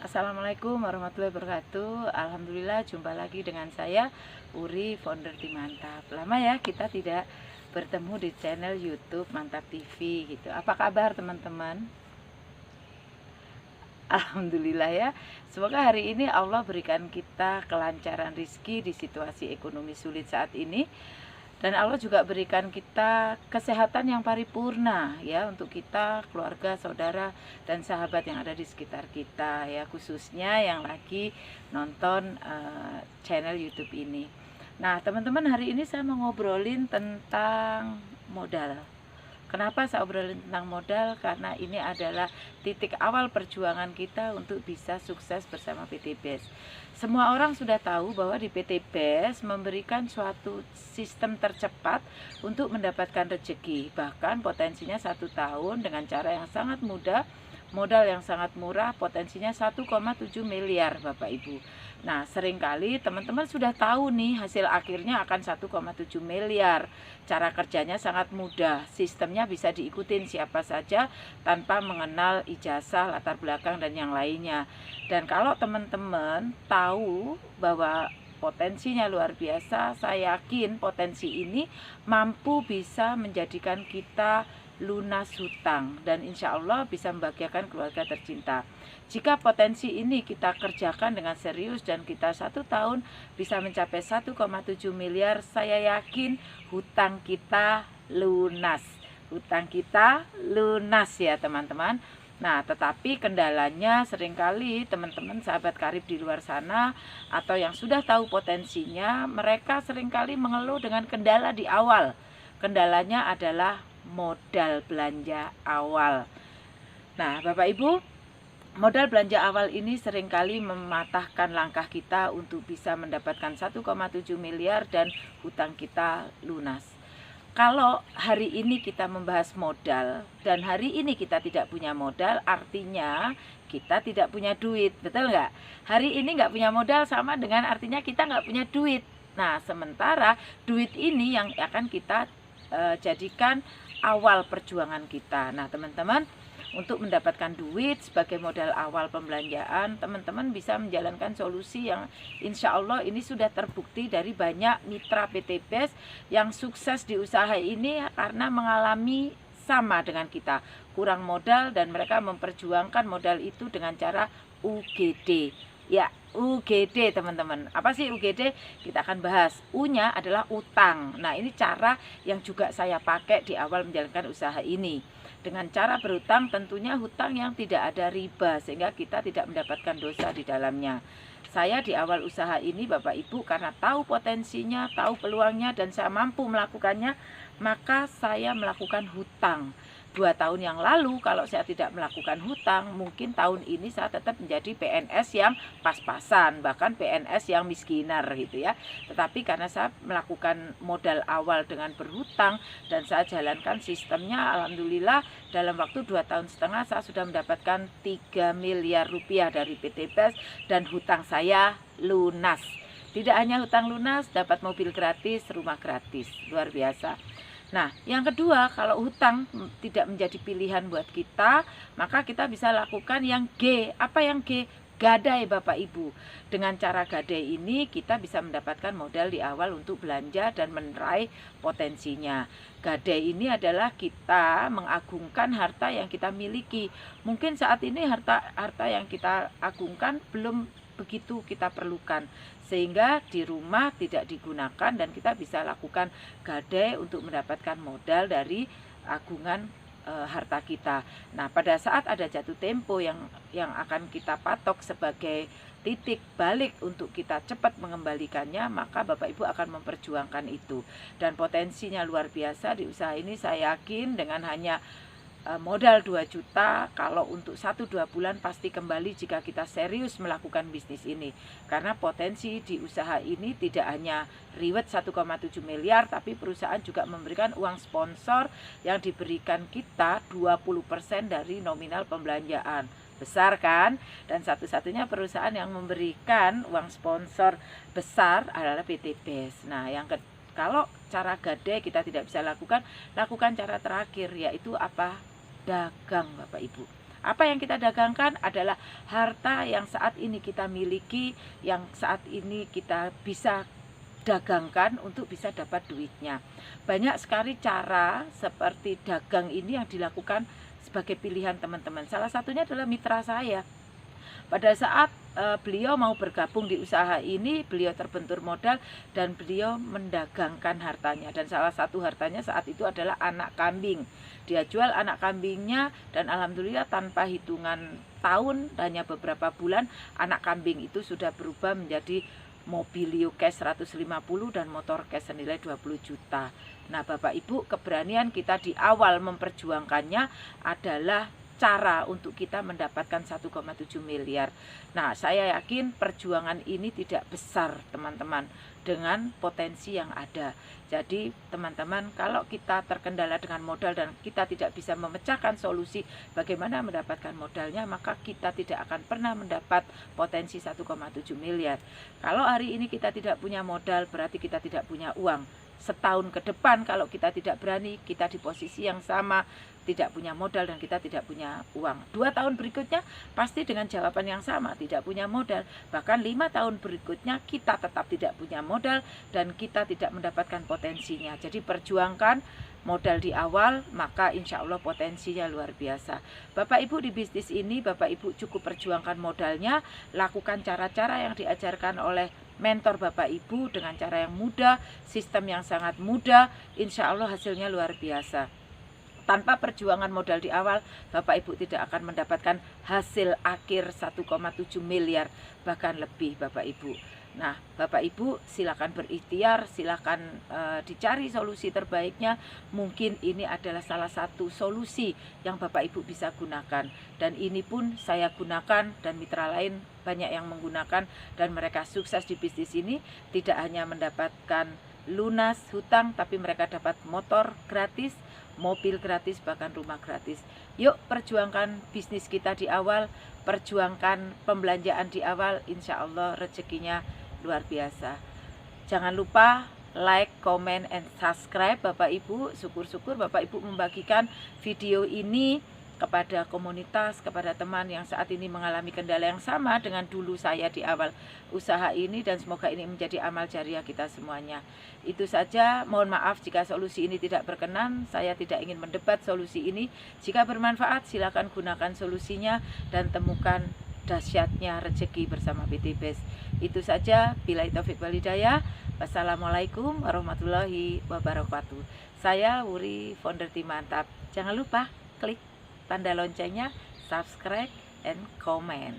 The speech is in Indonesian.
Assalamualaikum warahmatullahi wabarakatuh. Alhamdulillah jumpa lagi dengan saya Uri, founder di Mantap. Lama ya kita tidak bertemu di channel YouTube Mantap TV gitu. Apa kabar teman-teman? Alhamdulillah ya. Semoga hari ini Allah berikan kita kelancaran rizki di situasi ekonomi sulit saat ini. Dan Allah juga berikan kita kesehatan yang paripurna ya untuk kita, keluarga, saudara, dan sahabat yang ada di sekitar kita ya, khususnya yang lagi nonton channel YouTube ini. Nah, teman-teman, hari ini saya mau ngobrolin tentang modal. Kenapa saya obrolin tentang modal? Karena ini adalah titik awal perjuangan kita untuk bisa sukses bersama PT BES. Semua orang sudah tahu bahwa di PT BES memberikan suatu sistem tercepat untuk mendapatkan rezeki. Bahkan potensinya 1 tahun dengan cara yang sangat mudah, modal yang sangat murah, potensinya 1,7 miliar Bapak Ibu. Nah, seringkali teman-teman sudah tahu nih hasil akhirnya akan 1,7 miliar. Cara kerjanya sangat mudah, sistemnya bisa diikutin siapa saja tanpa mengenal ijazah, latar belakang, dan yang lainnya. Dan kalau teman-teman tahu bahwa potensinya luar biasa, saya yakin potensi ini mampu bisa menjadikan kita lunas hutang dan insya Allah bisa membahagiakan keluarga tercinta. Jika potensi ini kita kerjakan dengan serius dan kita 1 tahun bisa mencapai 1,7 miliar, saya yakin hutang kita lunas. Hutang kita lunas ya teman-teman. Nah, tetapi kendalanya seringkali teman-teman sahabat karib di luar sana atau yang sudah tahu potensinya, mereka seringkali mengeluh dengan kendala di awal. Kendalanya adalah modal belanja awal. Nah, Bapak Ibu, modal belanja awal ini seringkali mematahkan langkah kita untuk bisa mendapatkan 1,7 miliar dan hutang kita lunas. Kalau hari ini kita membahas modal dan hari ini kita tidak punya modal, artinya kita tidak punya duit, betul nggak? Hari ini nggak punya modal sama dengan artinya kita nggak punya duit. Nah, sementara duit ini yang akan kita jadikan awal perjuangan kita. Nah, teman-teman, untuk mendapatkan duit sebagai modal awal pembelanjaan, teman-teman bisa menjalankan solusi yang insya Allah ini sudah terbukti dari banyak mitra PT BES yang sukses di usaha ini karena mengalami sama dengan kita, kurang modal dan mereka memperjuangkan modal itu dengan cara UGD. Ya, UGD teman-teman. Apa sih UGD? Kita akan bahas. U-nya adalah utang. Nah, ini cara yang juga saya pakai di awal menjalankan usaha ini. Dengan cara berhutang tentunya hutang yang tidak ada riba sehingga kita tidak mendapatkan dosa di dalamnya. Saya di awal usaha ini Bapak Ibu karena tahu potensinya, tahu peluangnya dan saya mampu melakukannya, maka saya melakukan hutang. 2 tahun yang lalu kalau saya tidak melakukan hutang, mungkin tahun ini saya tetap menjadi PNS yang pas-pasan, bahkan PNS yang miskinar gitu ya. Tetapi karena saya melakukan modal awal dengan berhutang dan saya jalankan sistemnya, alhamdulillah dalam waktu 2,5 tahun saya sudah mendapatkan 3 miliar rupiah dari PT BES dan hutang saya lunas. Tidak hanya hutang lunas, dapat mobil gratis, rumah gratis, luar biasa. Nah, yang kedua, kalau hutang tidak menjadi pilihan buat kita, maka kita bisa lakukan yang G. Apa yang G? Gadai Bapak Ibu. Dengan cara gadai ini kita bisa mendapatkan modal di awal untuk belanja dan meraih potensinya. Gadai ini adalah kita mengagungkan harta yang kita miliki. Mungkin saat ini harta yang kita agungkan belum begitu kita perlukan sehingga di rumah tidak digunakan dan kita bisa lakukan gadai untuk mendapatkan modal dari agungan harta kita. Nah, pada saat ada jatuh tempo yang akan kita patok sebagai titik balik untuk kita cepat mengembalikannya, maka Bapak Ibu akan memperjuangkan itu. Dan potensinya luar biasa di usaha ini, saya yakin dengan hanya modal 2 juta, kalau untuk 1-2 bulan pasti kembali jika kita serius melakukan bisnis ini. Karena potensi di usaha ini tidak hanya reward 1,7 miliar, tapi perusahaan juga memberikan uang sponsor yang diberikan kita 20% dari nominal pembelanjaan. Besar kan? Dan satu-satunya perusahaan yang memberikan uang sponsor besar adalah PT BES. Nah, kalau cara gadai kita tidak bisa lakukan cara terakhir, yaitu apa? Dagang Bapak Ibu. Apa yang kita dagangkan adalah harta yang saat ini kita miliki, yang saat ini kita bisa dagangkan untuk bisa dapat duitnya. Banyak sekali cara seperti dagang ini yang dilakukan sebagai pilihan teman-teman. Salah satunya adalah mitra saya. Pada saat beliau mau bergabung di usaha ini, beliau terbentur modal dan beliau mendagangkan hartanya. Dan salah satu hartanya saat itu adalah anak kambing. Dia jual anak kambingnya dan alhamdulillah tanpa hitungan tahun, hanya beberapa bulan, anak kambing itu sudah berubah menjadi mobilio cash 150 dan motor cash senilai 20 juta. Nah, Bapak Ibu, keberanian kita di awal memperjuangkannya adalah cara untuk kita mendapatkan 1,7 miliar. Nah, saya yakin perjuangan ini tidak besar, teman-teman, dengan potensi yang ada. Jadi, teman-teman, kalau kita terkendala dengan modal dan kita tidak bisa memecahkan solusi bagaimana mendapatkan modalnya, maka kita tidak akan pernah mendapat potensi 1,7 miliar. Kalau hari ini kita tidak punya modal, berarti kita tidak punya uang. Setahun ke depan kalau kita tidak berani, kita di posisi yang sama, tidak punya modal dan kita tidak punya uang. 2 tahun berikutnya pasti dengan jawaban yang sama, tidak punya modal. Bahkan 5 tahun berikutnya kita tetap tidak punya modal dan kita tidak mendapatkan potensinya. Jadi perjuangkan modal di awal, maka insya Allah potensinya luar biasa. Bapak Ibu di bisnis ini, Bapak Ibu cukup perjuangkan modalnya, lakukan cara-cara yang diajarkan oleh mentor Bapak Ibu dengan cara yang mudah, sistem yang sangat mudah, insya Allah hasilnya luar biasa. Tanpa perjuangan modal di awal, Bapak Ibu tidak akan mendapatkan hasil akhir 1,7 miliar, bahkan lebih Bapak Ibu. Nah, Bapak Ibu silakan berikhtiar, silakan dicari solusi terbaiknya. Mungkin ini adalah salah satu solusi yang Bapak Ibu bisa gunakan. Dan ini pun saya gunakan dan mitra lain banyak yang menggunakan dan mereka sukses di bisnis ini. Tidak hanya mendapatkan lunas hutang, tapi mereka dapat motor gratis, mobil gratis, bahkan rumah gratis. Yuk perjuangkan bisnis kita di awal, perjuangkan pembelanjaan di awal, insya Allah rezekinya luar biasa. Jangan lupa like, comment, and subscribe Bapak Ibu. Syukur-syukur Bapak Ibu membagikan video ini kepada komunitas, kepada teman yang saat ini mengalami kendala yang sama dengan dulu saya di awal usaha ini, dan semoga ini menjadi amal jariah kita semuanya. Itu saja, mohon maaf jika solusi ini tidak berkenan. Saya tidak ingin mendebat solusi ini. Jika bermanfaat silakan gunakan solusinya dan temukan dahsyatnya rezeki bersama PT BES. Itu saja, billahi taufiq wal hidayah. Wassalamualaikum warahmatullahi wabarakatuh. Saya Wuri, founder tim Mantap. Jangan lupa klik tanda loncengnya, subscribe, and comment.